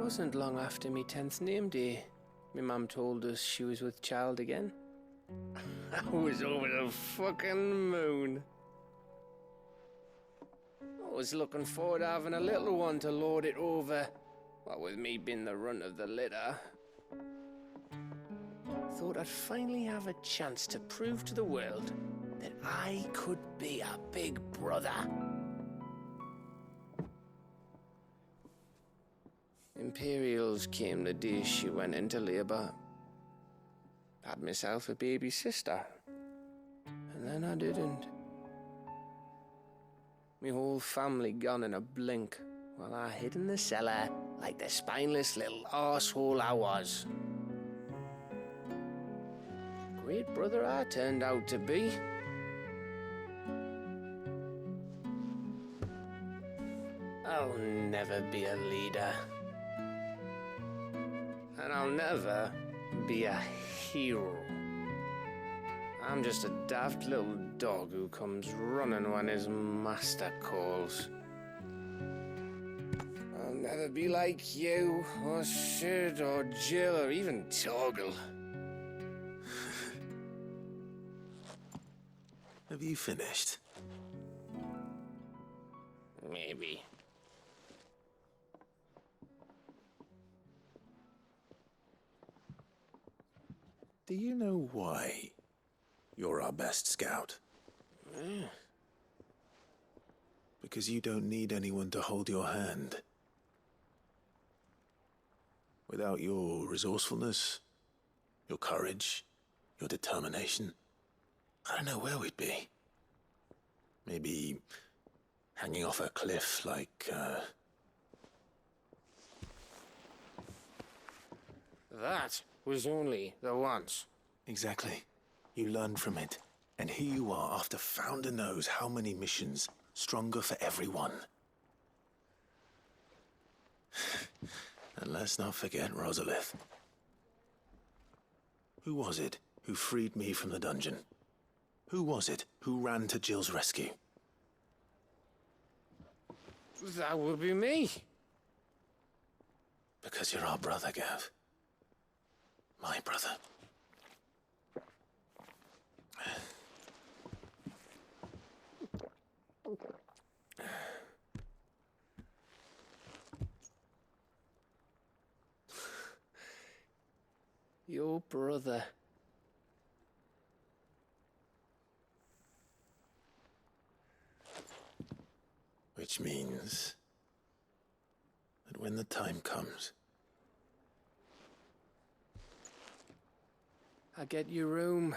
wasn't long after me 10th name day. My mum told us she was with child again. I was over the fucking moon. I was looking forward to having a little one to lord it over, what with me being the runt of the litter. Thought I'd finally have a chance to prove to the world that I could be a big brother. Imperials came the day she went into labour. Had myself a baby sister, and then I didn't. My whole family gone in a blink, while I hid in the cellar like the spineless little arsehole I was. Great brother I turned out to be. I'll never be a leader. And I'll never be a hero. I'm just a daft little dog who comes running when his master calls. I'll never be like you, or Sid, or Jill, or even Torgal. Have you finished? Maybe. Do you know why you're our best scout? Because you don't need anyone to hold your hand. Without your resourcefulness, your courage, your determination, I don't know where we'd be. Maybe hanging off a cliff like, That was only the once. Exactly. You learned from it. And here you are after Founder knows how many missions, stronger for everyone. And let's not forget Rosalith. Who was it who freed me from the dungeon? Who was it who ran to Jill's rescue? That would be me. Because you're our brother, Gav. My brother. Your brother. Which means that when the time comes, I get your room.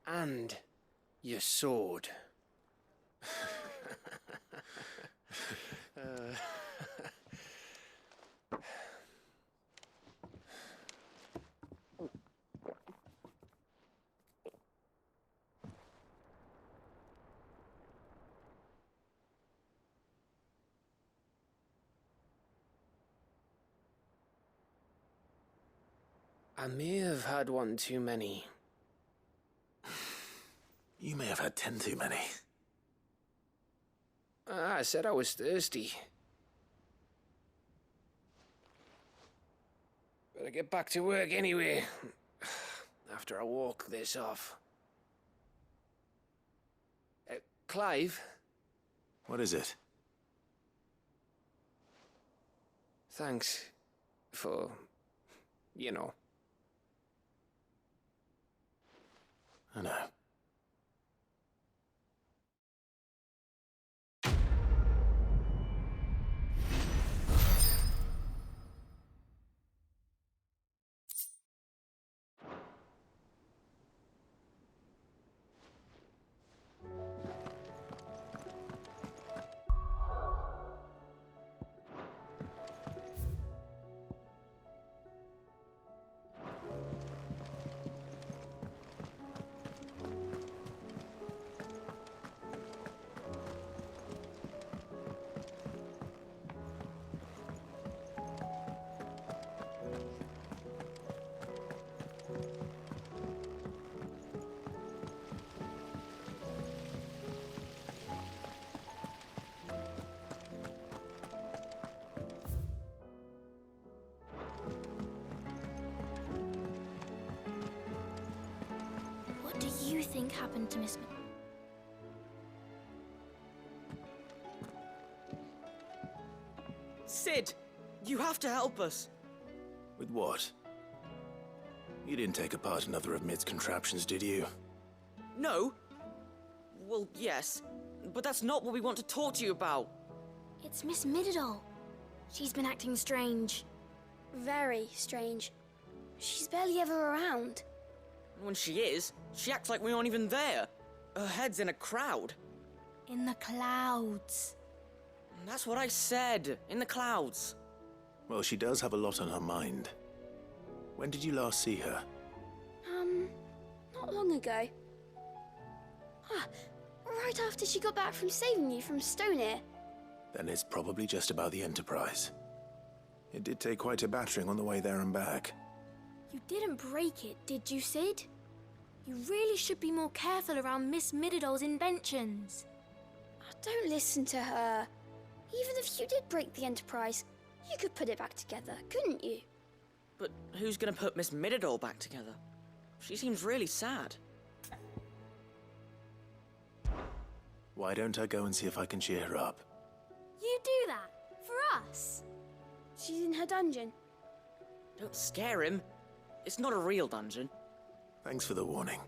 And your sword. I may have had one too many. you may have had 10 too many. I said I was thirsty. Better get back to work anyway, after I walk this off. Clive? What is it? Thanks for, you know. I know. think happened to Miss Sid! You have to help us! With what? You didn't take apart another of Mid's contraptions, did you? No? Well, yes. But that's not what we want to talk to you about. It's Miss Mididol. She's been acting strange. Very strange. She's barely ever around. When she is, she acts like we aren't even there. Her head's in a crowd. In the clouds. That's what I said. In the clouds. Well, she does have a lot on her mind. When did you last see her? Not long ago. Right after she got back from saving you from Stonehenge. Then it's probably just about the Enterprise. It did take quite a battering on the way there and back. You didn't break it, did you, Sid? You really should be more careful around Miss Mididol's inventions. Don't listen to her. Even if you did break the Enterprise, you could put it back together, couldn't you? But who's gonna put Miss Mididol back together? She seems really sad. Why don't I go and see if I can cheer her up? You do that? For us? She's in her dungeon. Don't scare him. It's not a real dungeon. Thanks for the warning.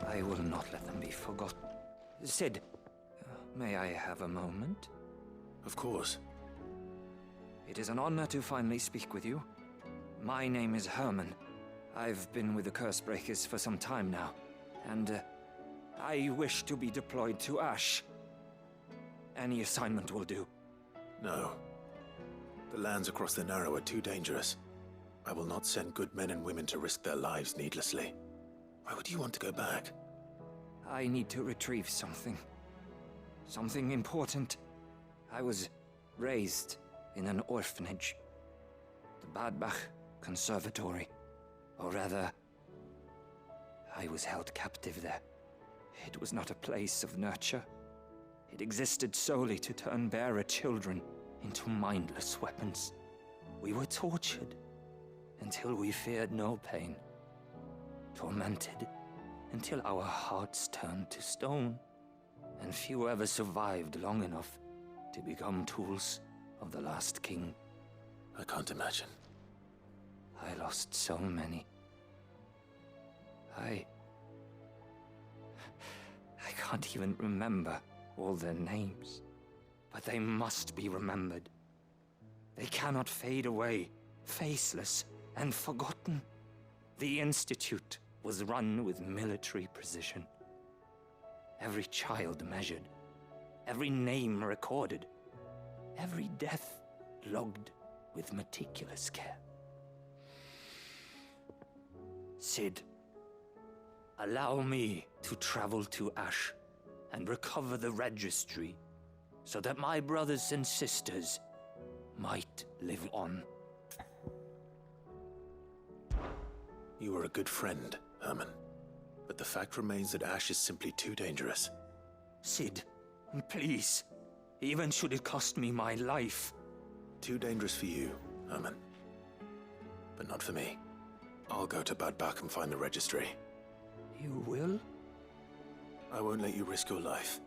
I will not let them be forgotten. Sid, may I have a moment? Of course. It is an honor to finally speak with you. My name is Herman. I've been with the Cursebreakers for some time now, and I wish to be deployed to Ash. Any assignment will do. No. The lands across the Narrow are too dangerous. I will not send good men and women to risk their lives needlessly. Why would you want to go back? I need to retrieve something. Something important. I was raised in an orphanage. The Badbach Conservatory. Or rather, I was held captive there. It was not a place of nurture. It existed solely to turn bearer children into mindless weapons. We were tortured until we feared no pain. Tormented until our hearts turned to stone, and few ever survived long enough to become tools of the last king. I can't imagine. I lost so many. I can't even remember all their names, but they must be remembered. They cannot fade away, faceless and forgotten. The Institute was run with military precision. Every child measured, every name recorded, every death logged with meticulous care. Sid, allow me to travel to Ash and recover the registry so that my brothers and sisters might live on. You were a good friend, Herman. But the fact remains that Ash is simply too dangerous. Sid, please. Even should it cost me my life. Too dangerous for you, Herman. But not for me. I'll go to Badbach and find the registry. You will? I won't let you risk your life.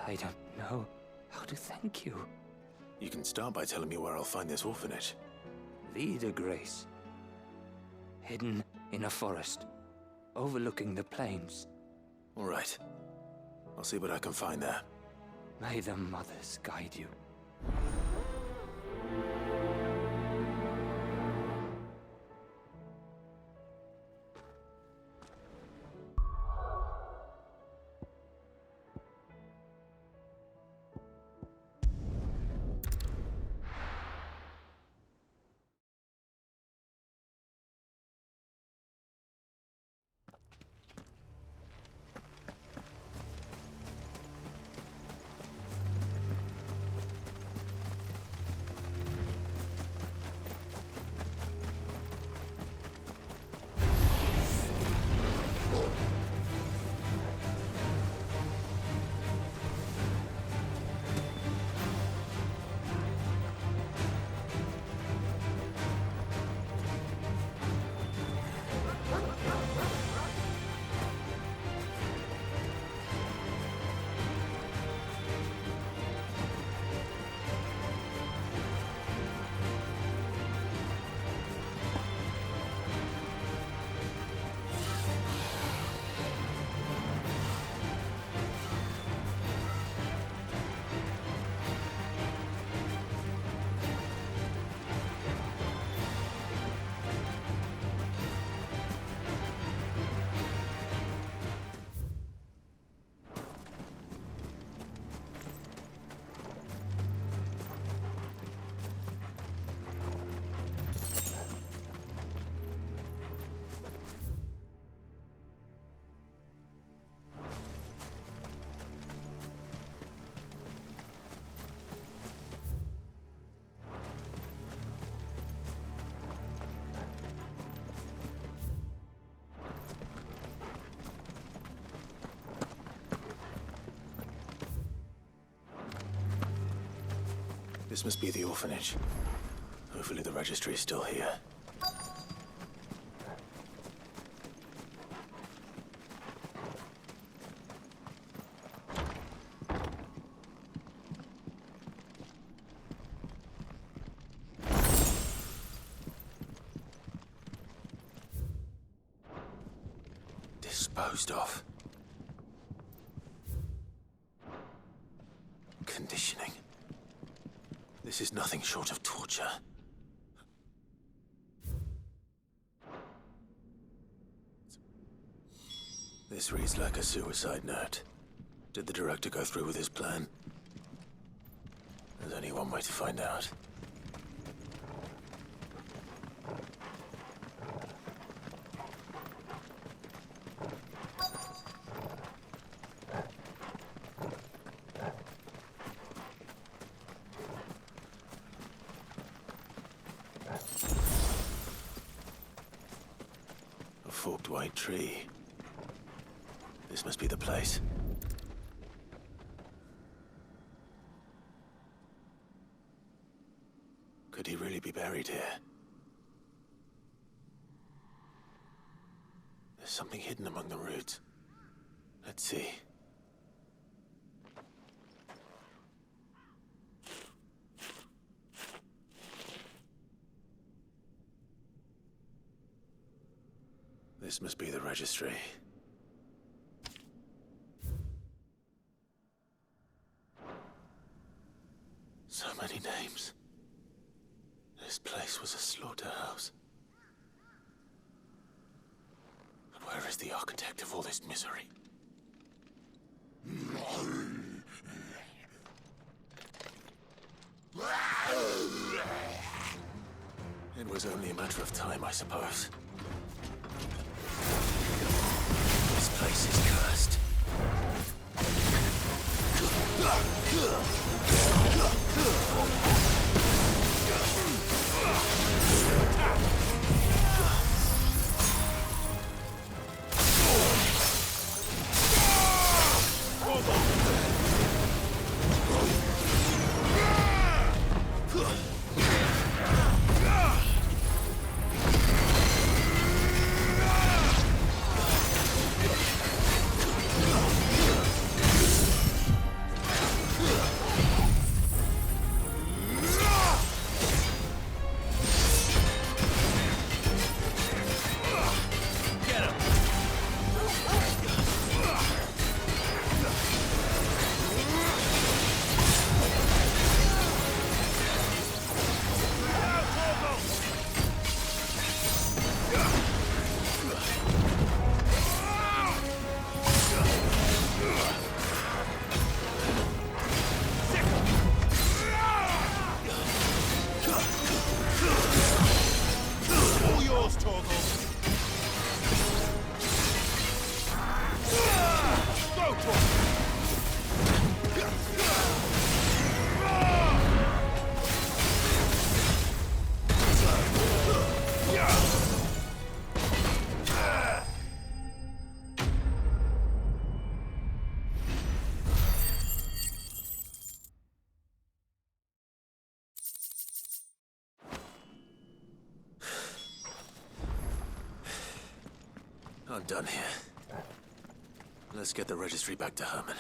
I don't know how to thank you. You can start by telling me where I'll find this orphanage. Vida Grace. Hidden in a forest, overlooking the plains. All right. I'll see what I can find there. May the mothers guide you. This must be the orphanage. Hopefully the registry is still here. Disposed of. Conditioning. This is nothing short of torture. This reads like a suicide note. Did the director go through with his plan? There's only one way to find out. A forked white tree. This must be the place. Could he really be buried here? There's something hidden among the roots. Let's see. This must be the registry. So many names. This place was a slaughterhouse. But where is the architect of all this misery? It was only a matter of time, I suppose. This place is cursed. I'm done here. Let's get the registry back to Herman.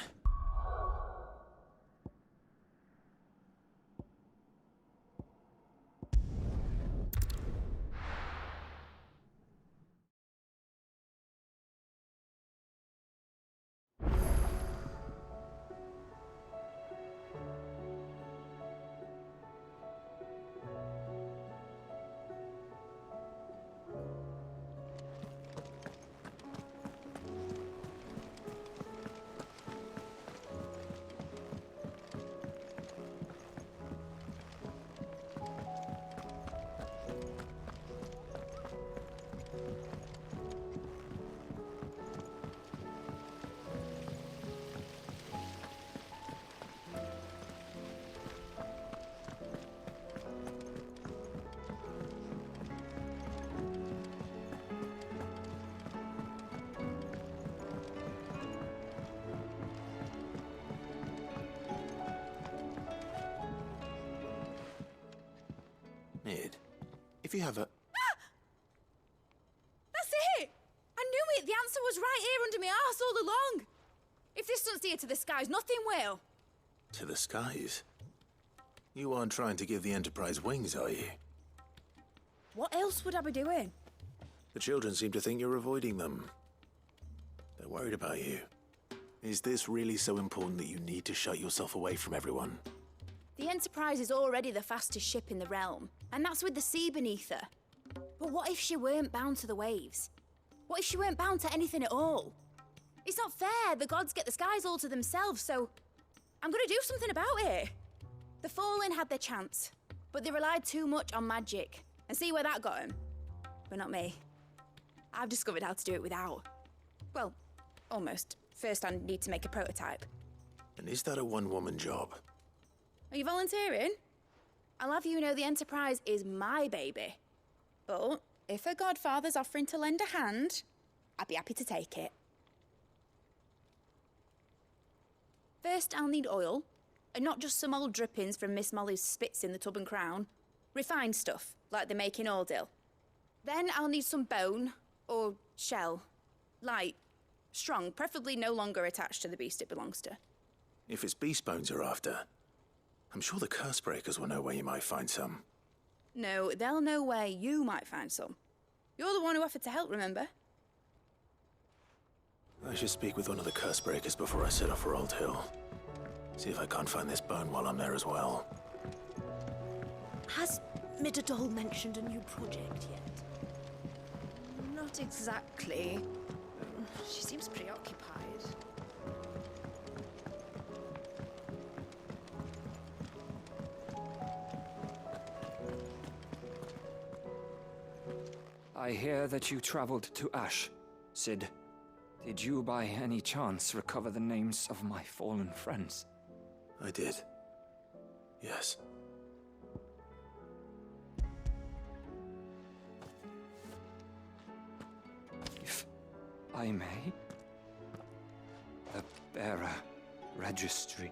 Mid, if you have a... That's it! I knew it! The answer was right here under my arse all along! If this doesn't steer to the skies, nothing will! To the skies? You aren't trying to give the Enterprise wings, are you? What else would I be doing? The children seem to think you're avoiding them. They're worried about you. Is this really so important that you need to shut yourself away from everyone? The Enterprise is already the fastest ship in the realm, and that's with the sea beneath her. But what if she weren't bound to the waves? What if she weren't bound to anything at all? It's not fair. The gods get the skies all to themselves, so I'm gonna do something about it. The Fallen had their chance, but they relied too much on magic. And see where that got them? But not me. I've discovered how to do it without. Well, almost. First I need to make a prototype. And is that a one-woman job? Are you volunteering? I'll have you know the Enterprise is my baby. But if a godfather's offering to lend a hand, I'd be happy to take it. First, I'll need oil, and not just some old drippings from Miss Molly's spits in the Tub and Crown. Refined stuff, like they make in Ordil. Then I'll need some bone, or shell. Light, strong, preferably no longer attached to the beast it belongs to. If it's beast bones you're after, I'm sure the curse breakers will know where you might find some. No, they'll know where you might find some. You're the one who offered to help, remember? I should speak with one of the curse breakers before I set off for Old Hill. See if I can't find this bone while I'm there as well. Has Midadol mentioned a new project yet? Not exactly. She seems preoccupied. I hear that you traveled to Ash, Sid. Did you by any chance recover the names of my fallen friends? I did. Yes. If I may? The bearer registry.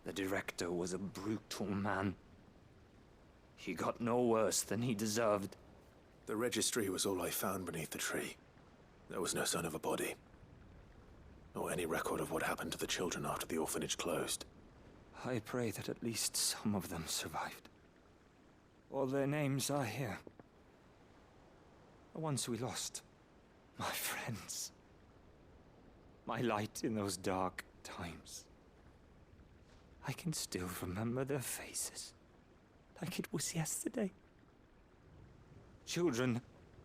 The director was a brutal man. He got no worse than he deserved. The registry was all I found beneath the tree. There was no sign of a body. Or any record of what happened to the children after the orphanage closed. I pray that at least some of them survived. All their names are here. The ones we lost. My friends. My light in those dark times. I can still remember their faces. Like it was yesterday. Children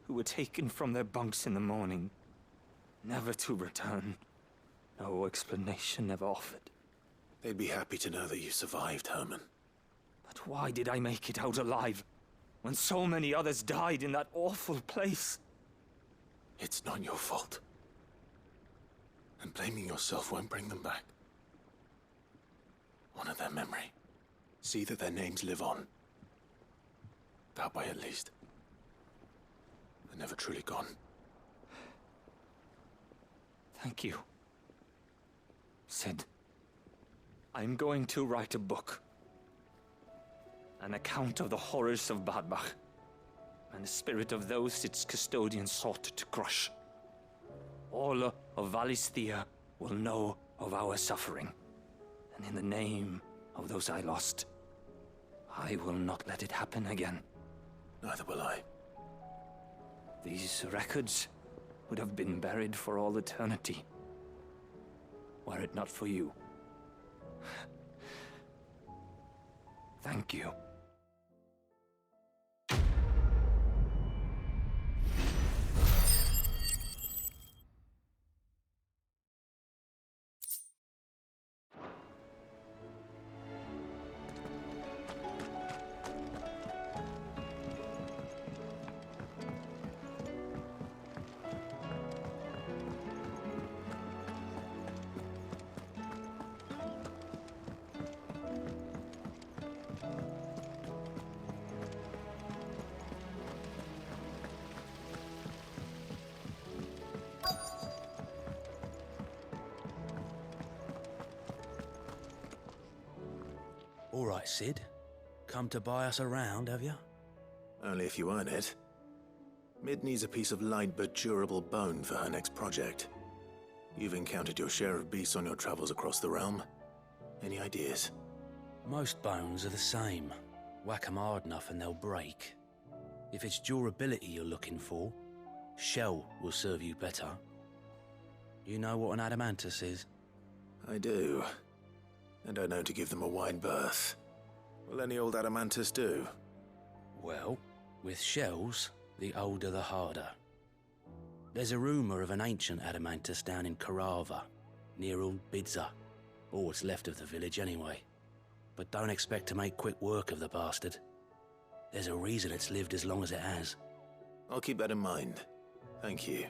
who were taken from their bunks in the morning, never to return. No explanation ever offered. They'd be happy to know that you survived, Herman. But why did I make it out alive, when so many others died in that awful place? It's not your fault. And blaming yourself won't bring them back. Honor their memory. See that their names live on. That way, at least. They're never truly gone. Thank you. Sid, I'm going to write a book. An account of the horrors of Badbach, and the spirit of those its custodians sought to crush. All of Valisthea will know of our suffering, and in the name of those I lost, I will not let it happen again. Neither will I. These records would have been buried for all eternity, were it not for you. Thank you. right, Sid. Come to buy us around, have you? Only if you earn it. Mid needs a piece of light but durable bone for her next project. You've encountered your share of beasts on your travels across the realm. Any ideas? Most bones are the same. Whack 'em hard enough and they'll break. If it's durability you're looking for, shell will serve you better. You know what an adamantus is? I do. And I know to give them a wide berth. Will any old adamantus do? Well, with shells, the older the harder. There's a rumour of an ancient adamantus down in Karava, near Old Bidza, or what's left of the village anyway. But don't expect to make quick work of the bastard. There's a reason it's lived as long as it has. I'll keep that in mind. Thank you.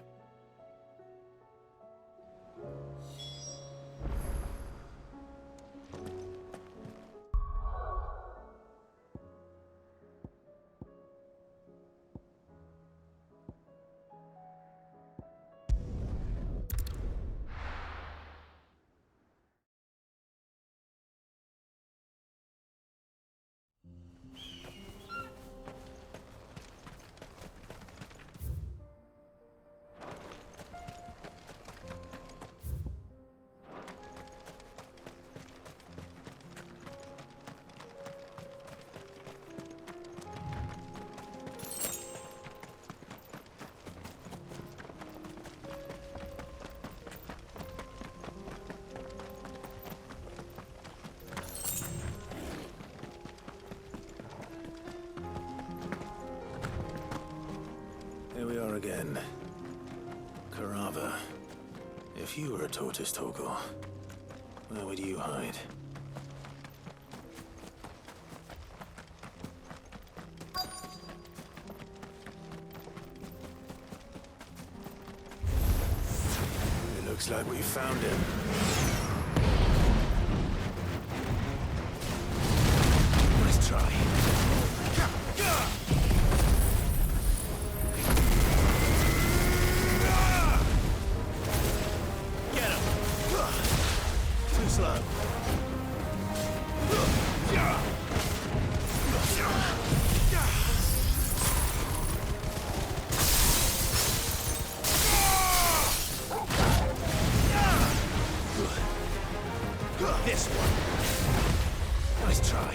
Here we are again. Karava. If you were a tortoise, Torgor, where would you hide? It looks like we found him. Nice try. Slow. This one. Nice try.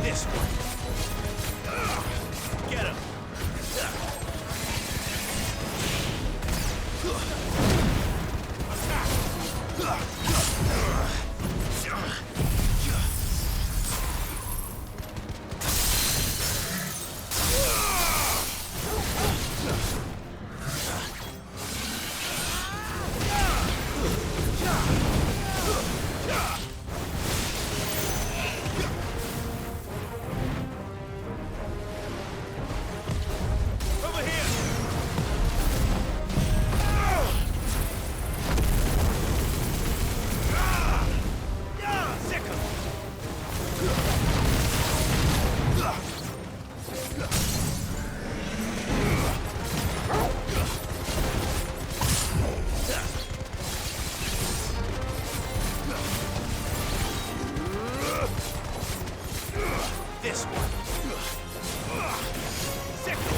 This one. Get him. This one. Second.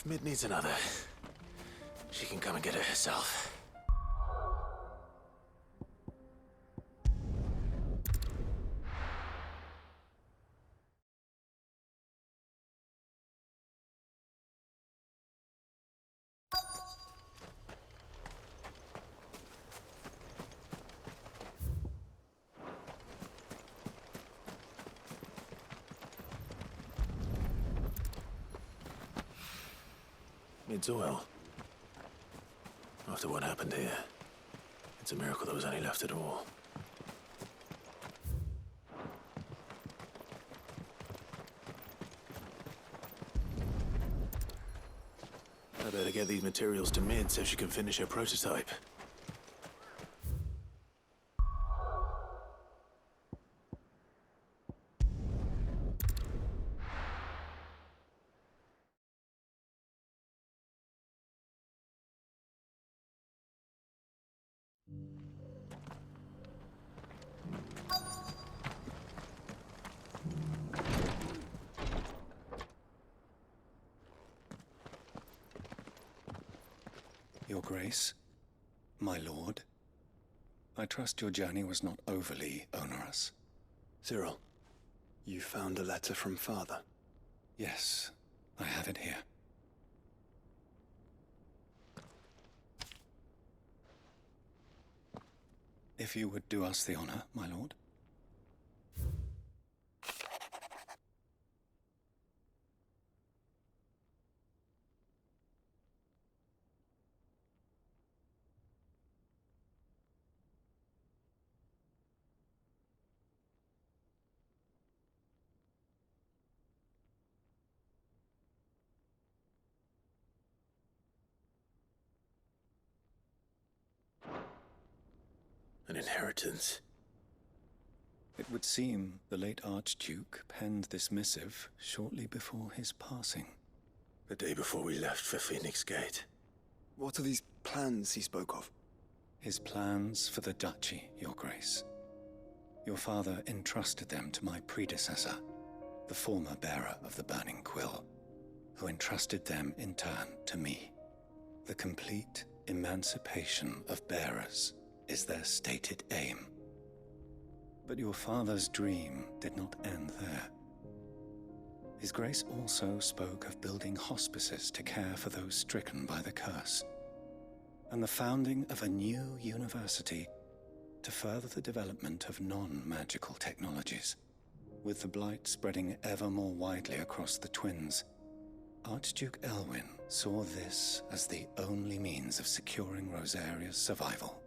If Mid needs another, she can come and get it herself. Mid's oil. After what happened here, it's a miracle there was any left at all. I better get these materials to Mid so she can finish her prototype. Your Grace, my lord, I trust your journey was not overly onerous. Cyril, you found a letter from Father? Yes, I have it here. If you would do us the honor, my lord. An inheritance. It would seem the late Archduke penned this missive shortly before his passing. The day before we left for Phoenix Gate. What are these plans he spoke of? His plans for the duchy, Your Grace. Your father entrusted them to my predecessor, the former bearer of the Burning Quill, who entrusted them in turn to me. The complete emancipation of bearers is their stated aim. But your father's dream did not end there. His Grace also spoke of building hospices to care for those stricken by the curse, and the founding of a new university to further the development of non-magical technologies. With the blight spreading ever more widely across the twins, Archduke Elwyn saw this as the only means of securing Rosaria's survival.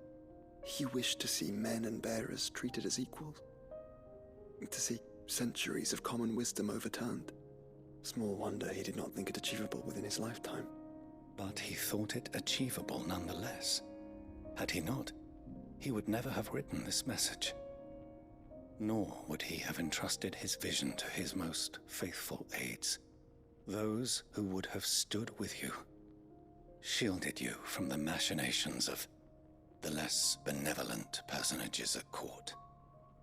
He wished to see men and bearers treated as equals. To see centuries of common wisdom overturned. Small wonder he did not think it achievable within his lifetime. But he thought it achievable nonetheless. Had he not, he would never have written this message. Nor would he have entrusted his vision to his most faithful aides, those who would have stood with you, shielded you from the machinations of the less benevolent personages at court.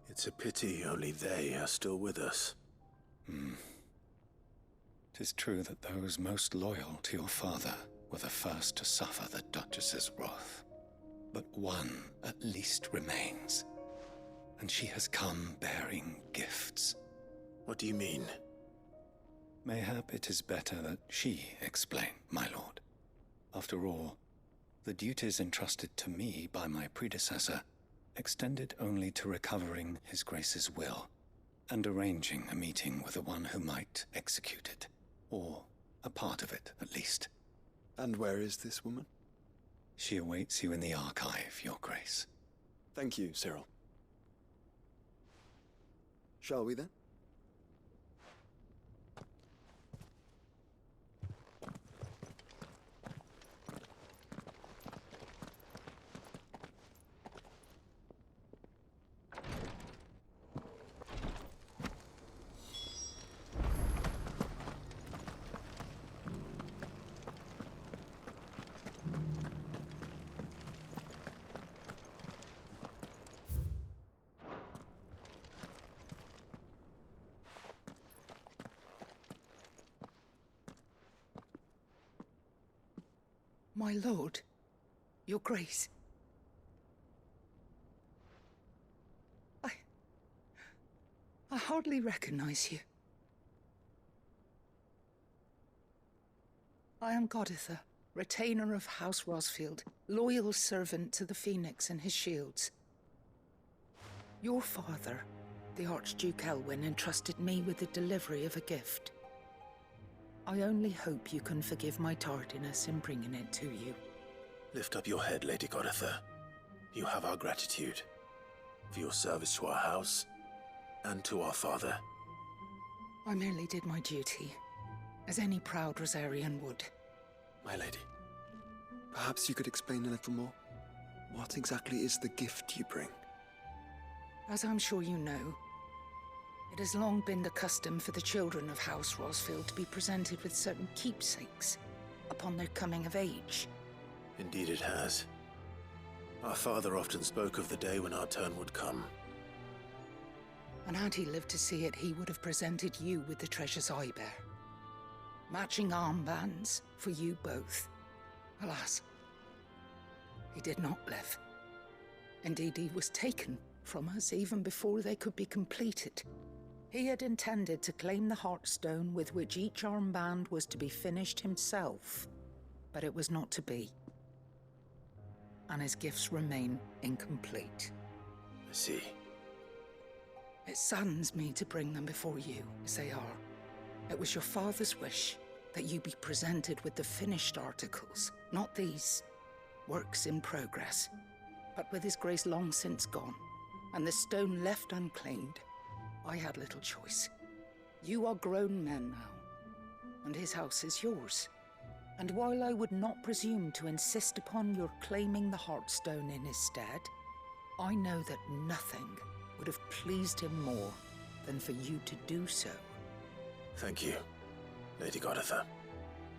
It's a pity only they are still with us. 'Tis true that those most loyal to your father were the first to suffer the Duchess's wrath. But one at least remains, and she has come bearing gifts. What do you mean? Mayhap it is better that she explain, my lord. After all, the duties entrusted to me by my predecessor extended only to recovering His Grace's will and arranging a meeting with the one who might execute it, or a part of it at least. And where is this woman? She awaits you in the archive, Your Grace. Thank you, Cyril. Shall we then? My lord, your grace. I hardly recognize you. I am Goditha, retainer of House Rosfield, loyal servant to the Phoenix and his shields. Your father, the Archduke Elwyn, entrusted me with the delivery of a gift. I only hope you can forgive my tardiness in bringing it to you. Lift up your head, Lady Goditha. You have our gratitude for your service to our house and to our father. I merely did my duty, as any proud Rosarian would. My lady, perhaps you could explain a little more? What exactly is the gift you bring? As I'm sure you know, it has long been the custom for the children of House Rosfield to be presented with certain keepsakes upon their coming of age. Indeed it has. Our father often spoke of the day when our turn would come. And had he lived to see it, he would have presented you with the treasures I bear. Matching armbands for you both. Alas, he did not live. Indeed, he was taken from us even before they could be completed. He had intended to claim the Heartstone with which each armband was to be finished himself, but it was not to be. And his gifts remain incomplete. I see. It saddens me to bring them before you, as they are. It was your father's wish that you be presented with the finished articles, not these works in progress. But with his grace long since gone, and the stone left unclaimed, I had little choice. You are grown men now, and his house is yours. And while I would not presume to insist upon your claiming the Heartstone in his stead, I know that nothing would have pleased him more than for you to do so. Thank you, Lady Goditha.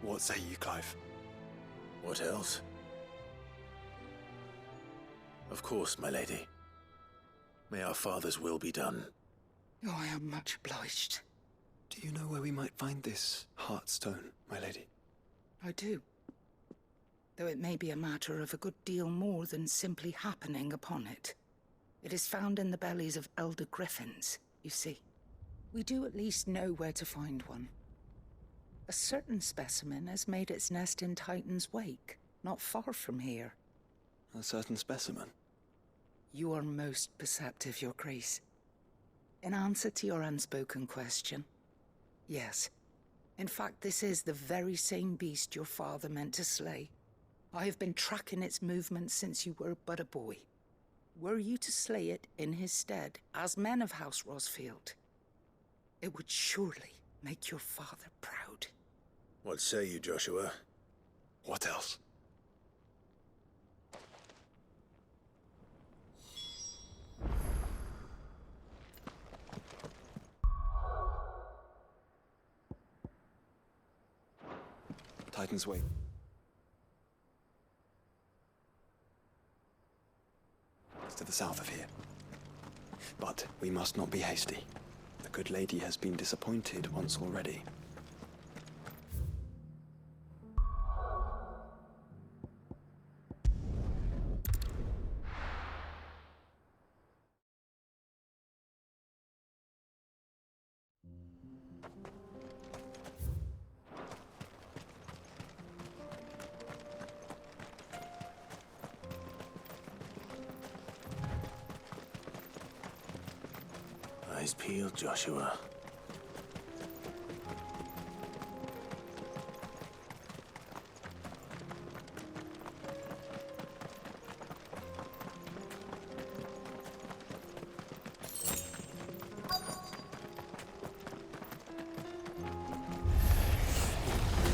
What say you, Clive? What else? Of course, my lady. May our father's will be done. Oh, I am much obliged. Do you know where we might find this Heartstone, my lady? I do. Though it may be a matter of a good deal more than simply happening upon it. It is found in the bellies of elder griffins, you see. We do at least know where to find one. A certain specimen has made its nest in Titan's Wake, not far from here. A certain specimen? You are most perceptive, Your Grace. In answer to your unspoken question, yes. In fact, this is the very same beast your father meant to slay. I have been tracking its movements since you were but a boy. Were you to slay it in his stead, as men of House Rosfield, it would surely make your father proud. What say you, Joshua? What else? Titan's Wake. It's to the south of here. But we must not be hasty. The good lady has been disappointed once already. Eyes peeled, Joshua.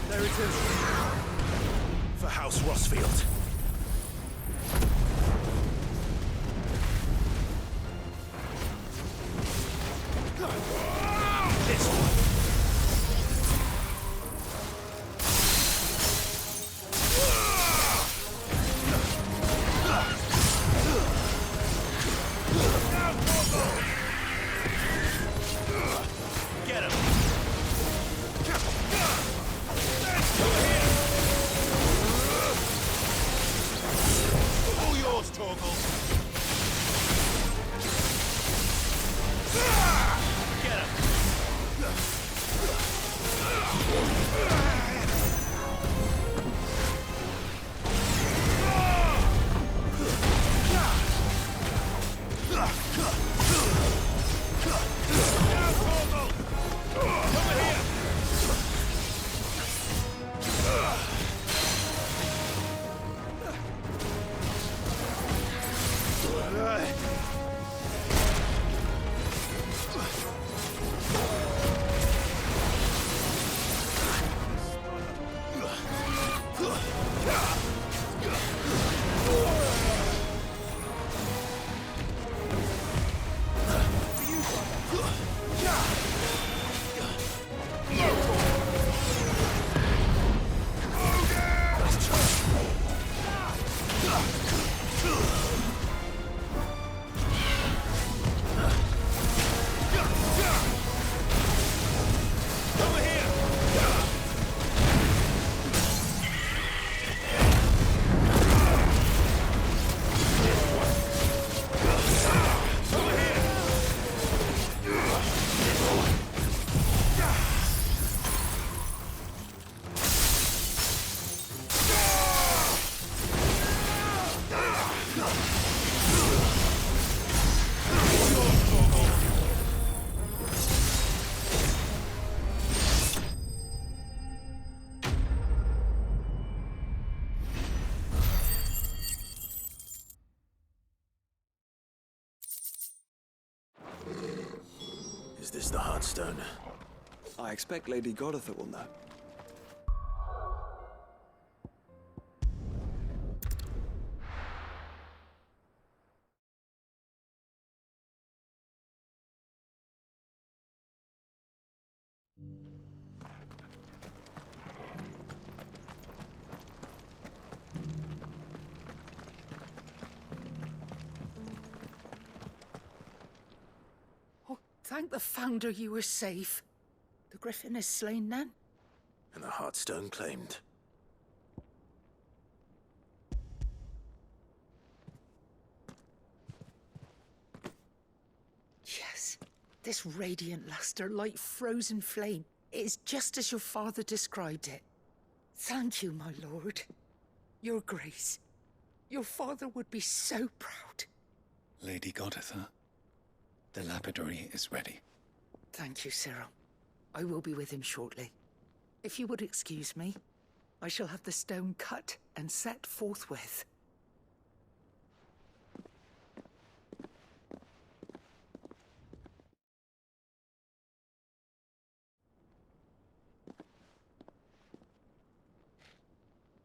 There it is. For House Rosfield. This one. Get him. Let's go here. Torgal. Get him! Is this the Heartstone? I expect Lady Goditha will know. Thank the Founder you were safe. The Griffin is slain then? And the Heartstone claimed. Yes. This radiant luster, like frozen flame, it is just as your father described it. Thank you, my lord. Your Grace. Your father would be so proud. Lady Goditha, the lapidary is ready. Thank you, Cyril. I will be with him shortly. If you would excuse me, I shall have the stone cut and set forthwith.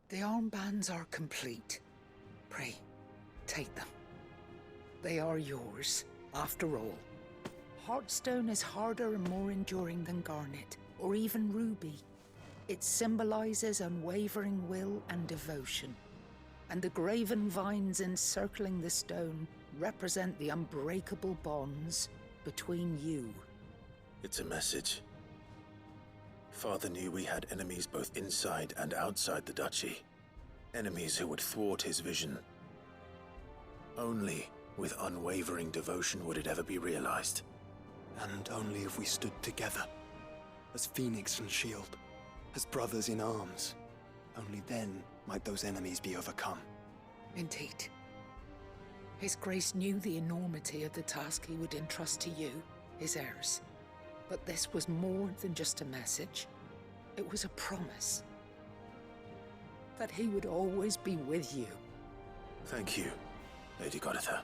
The armbands are complete. Pray, take them. They are yours, after all. Heartstone is harder and more enduring than garnet, or even ruby. It symbolizes unwavering will and devotion. And the graven vines encircling the stone represent the unbreakable bonds between you. It's a message. Father knew we had enemies both inside and outside the duchy. Enemies who would thwart his vision. Only with unwavering devotion would it ever be realized. And only if we stood together, as Phoenix and Shield, as brothers in arms, only then might those enemies be overcome. Indeed. His Grace knew the enormity of the task he would entrust to you, his heirs. But this was more than just a message. It was a promise. That he would always be with you. Thank you, Lady Goditha,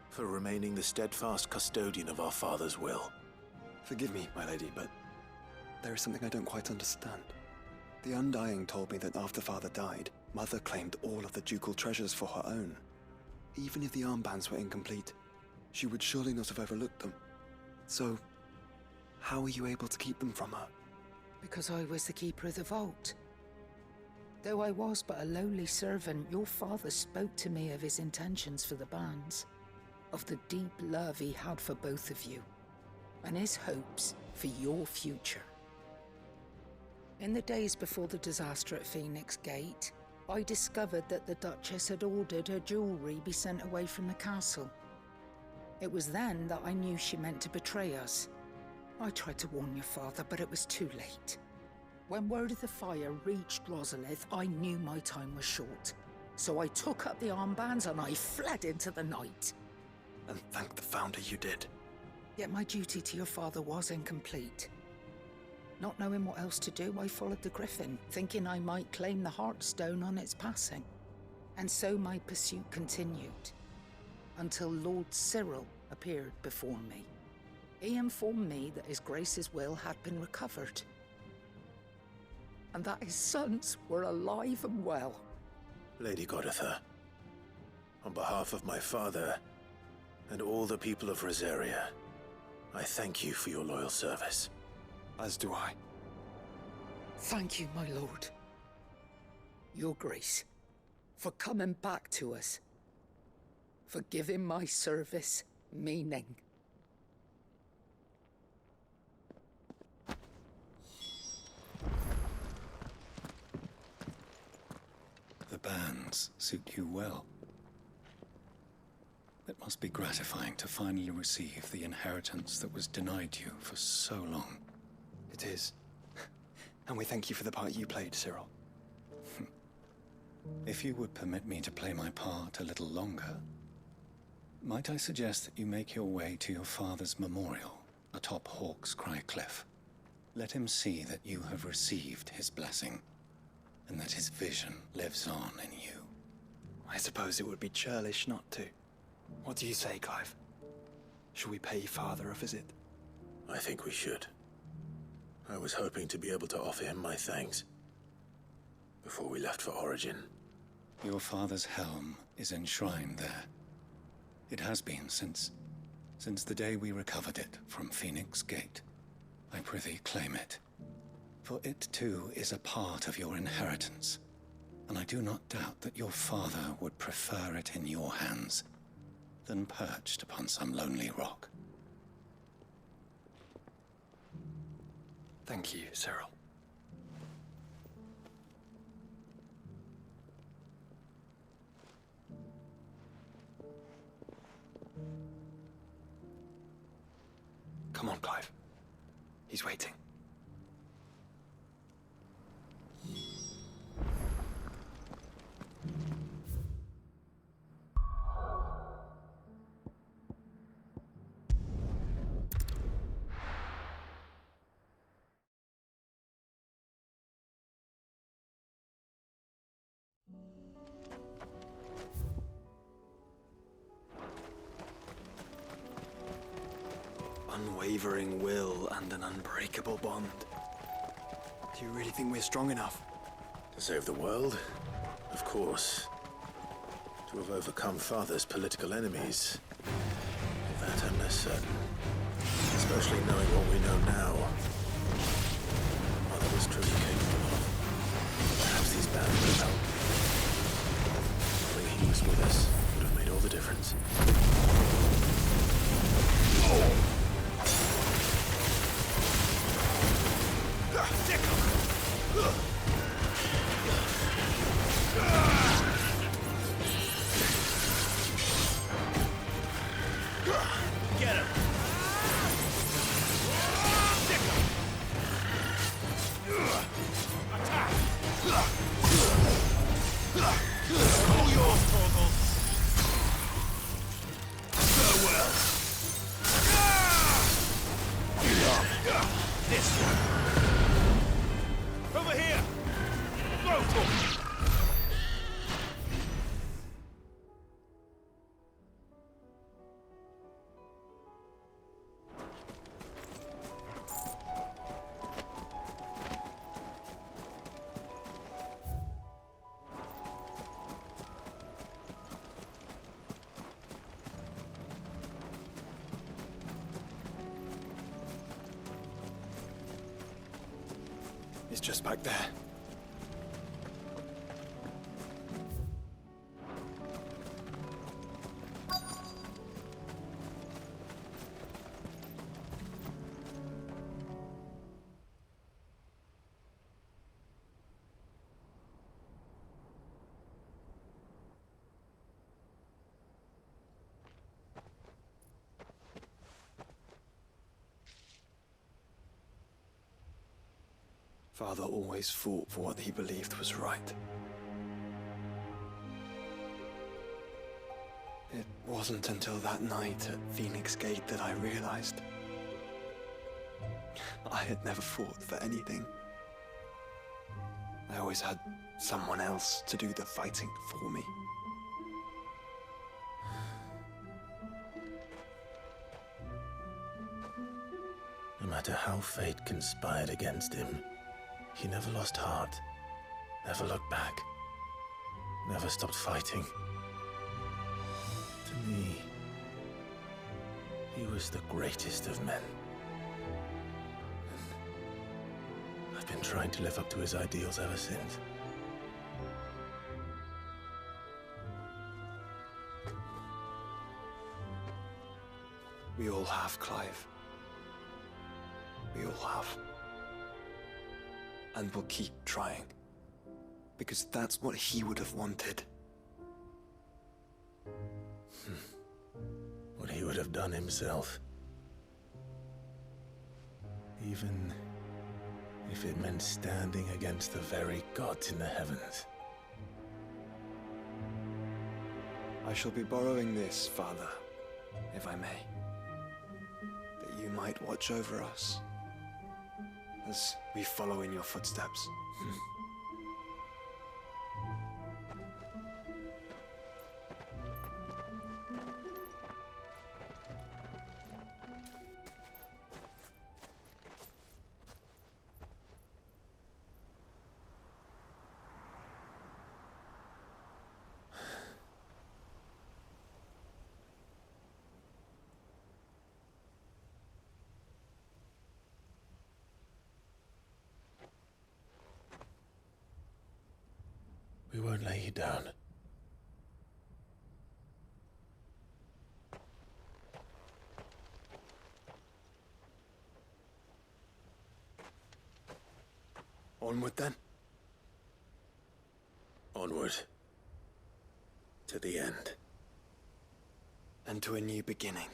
for remaining the steadfast custodian of our father's will. Forgive me, my lady, but there is something I don't quite understand. The Undying told me that after Father died, Mother claimed all of the ducal treasures for her own. Even if the armbands were incomplete, she would surely not have overlooked them. So, how were you able to keep them from her? Because I was the keeper of the vault. Though I was but a lowly servant, your father spoke to me of his intentions for the bands, of the deep love he had for both of you, and his hopes for your future. In the days before the disaster at Phoenix Gate, I discovered that the Duchess had ordered her jewellery be sent away from the castle. It was then that I knew she meant to betray us. I tried to warn your father, but it was too late. When word of the fire reached Rosalith, I knew my time was short. So I took up the armbands and I fled into the night. And thank the Founder you did. Yet my duty to your father was incomplete. Not knowing what else to do, I followed the Griffin, thinking I might claim the Heartstone on its passing. And so my pursuit continued, until Lord Cyril appeared before me. He informed me that His Grace's will had been recovered, and that his sons were alive and well. Lady Goditha, on behalf of my father and all the people of Rosaria, I thank you for your loyal service. As do I. Thank you, my lord. Your Grace, for coming back to us, for giving my service meaning. The bands suit you well. It must be gratifying to finally receive the inheritance that was denied you for so long. It is. And we thank you for the part you played, Cyril. If you would permit me to play my part a little longer, might I suggest that you make your way to your father's memorial atop Hawk's Cry Cliff? Let him see that you have received his blessing, and that his vision lives on in you. I suppose it would be churlish not to. What do you say, Clive? Shall we pay Father a visit? I think we should. I was hoping to be able to offer him my thanks before we left for Origin. Your father's helm is enshrined there. It has been since the day we recovered it from Phoenix Gate. I prithee claim it, for it too is a part of your inheritance, and I do not doubt that your father would prefer it in your hands than perched upon some lonely rock. Thank you, Cyril. Come on, Clive. He's waiting. Unwavering will and an unbreakable bond. Do you really think we're strong enough? To save the world? Of course. To have overcome Father's political enemies? Of that I'm less certain. Especially knowing what we know now. Mother was truly capable of. Perhaps these bands would help. Bringing he was with us would have made all the difference. Get him! Attack! All yours, Torgal! Farewell! This one! Over here! Go for it! It's just back there. Father always fought for what he believed was right. It wasn't until that night at Phoenix Gate that I realized I had never fought for anything. I always had someone else to do the fighting for me. No matter how fate conspired against him, he never lost heart, never looked back, never stopped fighting. To me, he was the greatest of men. And I've been trying to live up to his ideals ever since. We all have, Clive. We all have. And we'll keep trying. Because that's what he would have wanted. What he would have done himself. Even if it meant standing against the very gods in the heavens. I shall be borrowing this, Father, if I may. That you might watch over us as we follow in your footsteps. We won't lay you down. Onward then. Onward. To the end. And to a new beginning.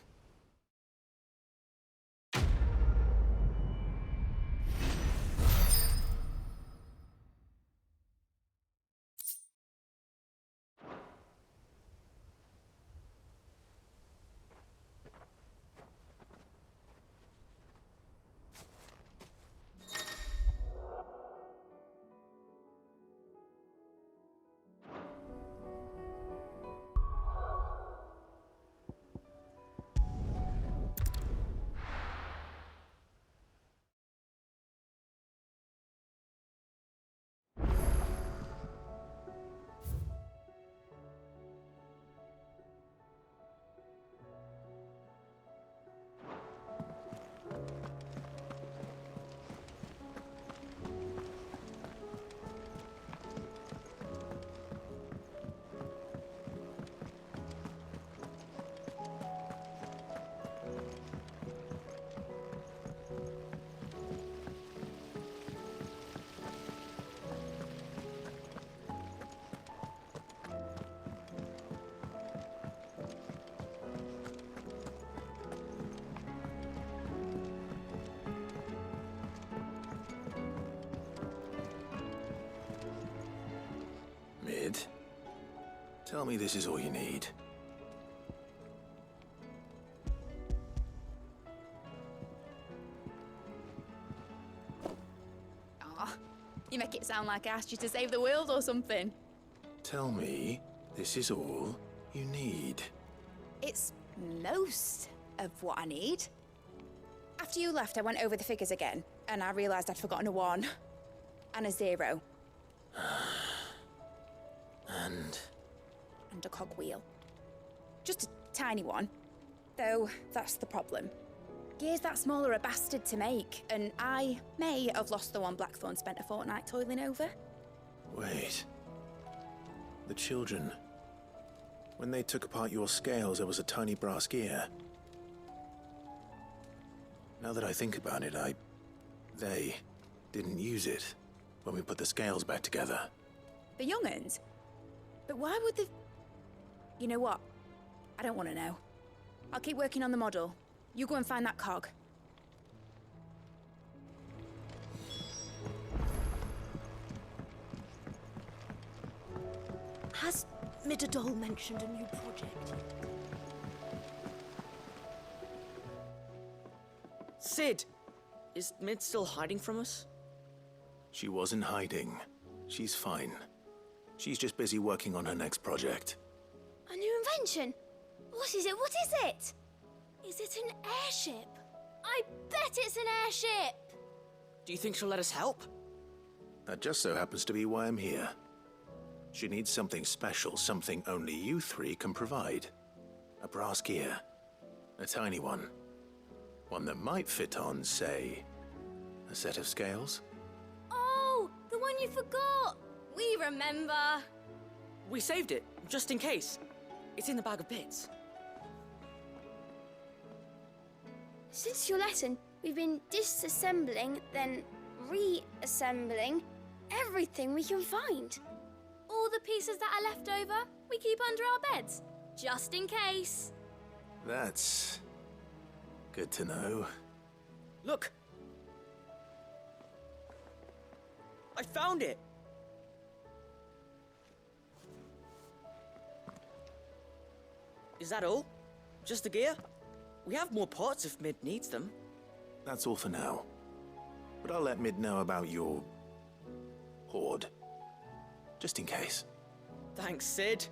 Mid, tell me this is all you need. Aw, you make it sound like I asked you to save the world or something. Tell me this is all you need. It's most of what I need. After you left, I went over the figures again, and I realized I'd forgotten a 1 and a 0. And a cogwheel. Just a tiny one. Though, that's the problem. Gears that small are a bastard to make, and I may have lost the one Blackthorn spent a fortnight toiling over. Wait. The children. When they took apart your scales, there was a tiny brass gear. Now that I think about it, they didn't use it when we put the scales back together. The young'uns? But why would the... You know what? I don't want to know. I'll keep working on the model. You go and find that cog. Middledole mentioned a new project yet? Sid! Is Mid still hiding from us? She wasn't hiding. She's fine. She's just busy working on her next project. A new invention? What is it? What is it? Is it an airship? I bet it's an airship! Do you think she'll let us help? That just so happens to be why I'm here. She needs something special, something only you three can provide. A brass gear. A tiny one. One that might fit on, say, a set of scales? Oh, the one you forgot! We remember! We saved it, just in case. It's in the bag of bits. Since your lesson, we've been disassembling, then reassembling everything we can find. All the pieces that are left over, we keep under our beds, just in case. That's good to know. Look! I found it! Is that all? Just the gear? We have more parts if Mid needs them. That's all for now. But I'll let Mid know about your hoard. Just in case. Thanks, Sid.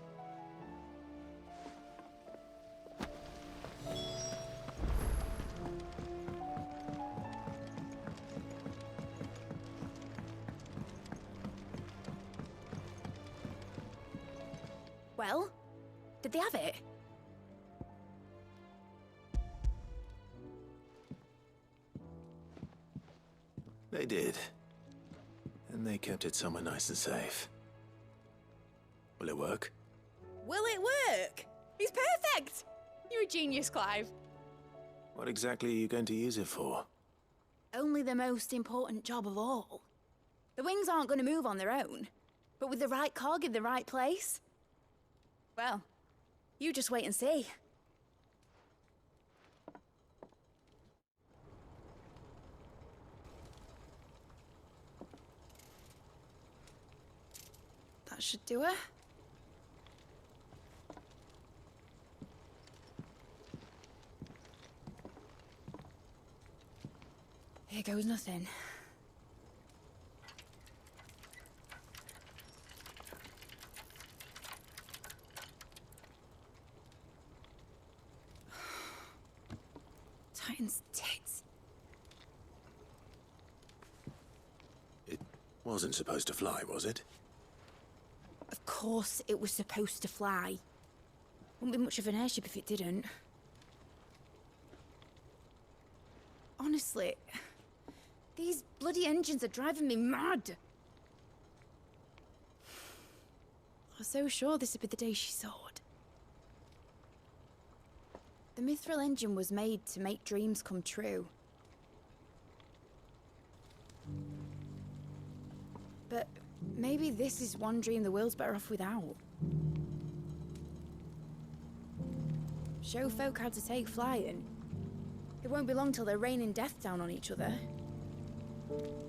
Well, did they have it? They did. And they kept it somewhere nice and safe. Will it work? Will it work? He's perfect! You're a genius, Clive. What exactly are you going to use it for? Only the most important job of all. The wings aren't going to move on their own, but with the right cog in the right place. Well, you just wait and see. That should do it. Here goes nothing. Titan's tits. It wasn't supposed to fly, was it? Of course it was supposed to fly. Wouldn't be much of an airship if it didn't. Honestly, these bloody engines are driving me mad. I was so sure this would be the day she soared. The Mithril engine was made to make dreams come true. But maybe this is one dream the world's better off without. Show folk how to take flying. It won't be long till they're raining death down on each other.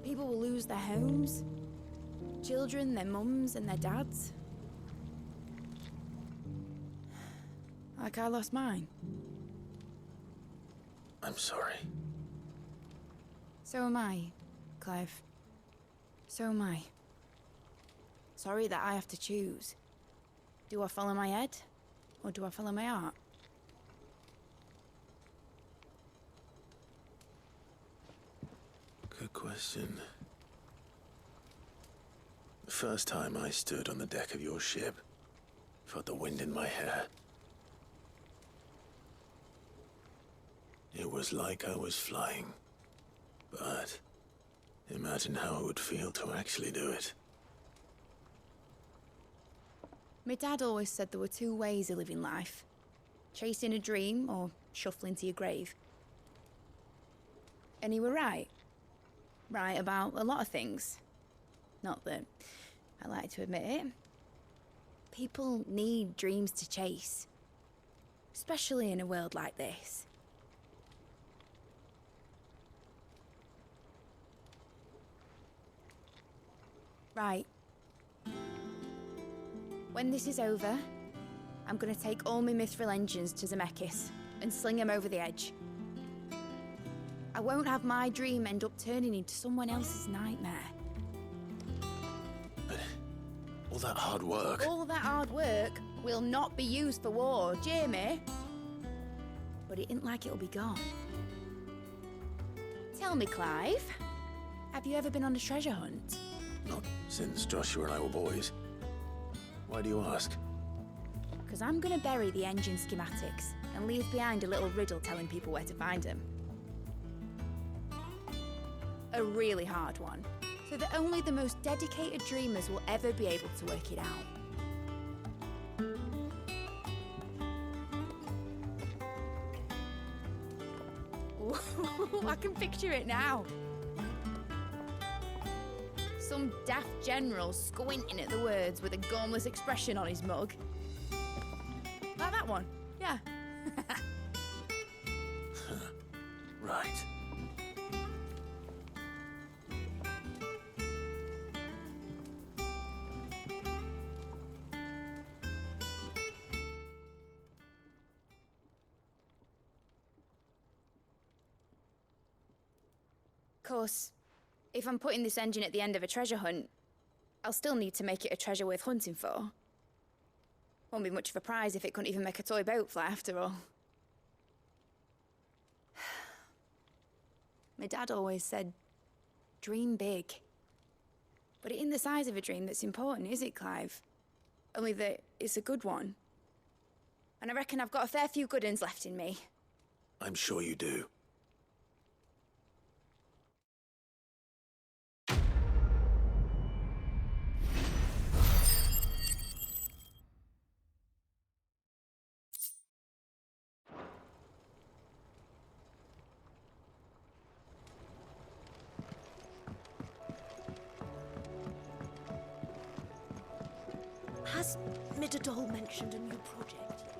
People will lose their homes, children, their mums and their dads. Like I lost mine. I'm sorry. So am I, Clive. So am I. Sorry that I have to choose. Do I follow my head, or do I follow my heart? Good question. The first time I stood on the deck of your ship, felt the wind in my hair. It was like I was flying. But imagine how it would feel to actually do it. My dad always said there were two ways of living life. Chasing a dream or shuffling to your grave. And he were right. Right about a lot of things. Not that I like to admit it. People need dreams to chase. Especially in a world like this. Right. When this is over, I'm gonna take all my mithril engines to Zemeckis and sling them over the edge. I won't have my dream end up turning into someone else's nightmare. But all that hard work... All that hard work will not be used for war, Jamie. But it ain't like it'll be gone. Tell me, Clive, have you ever been on a treasure hunt? Not since Joshua and I were boys. Why do you ask? Because I'm gonna bury the engine schematics and leave behind a little riddle telling people where to find them. A really hard one, so that only the most dedicated dreamers will ever be able to work it out. Ooh, I can picture it now. Some daft general squinting at the words with a gormless expression on his mug. Like that one, yeah. Right. Of course, if I'm putting this engine at the end of a treasure hunt, I'll still need to make it a treasure worth hunting for. Won't be much of a prize if it couldn't even make a toy boat fly after all. My dad always said, dream big. But it ain't the size of a dream that's important, is it, Clive? Only that it's a good one. And I reckon I've got a fair few good uns left in me. I'm sure you do. Has Midadol mentioned a new project?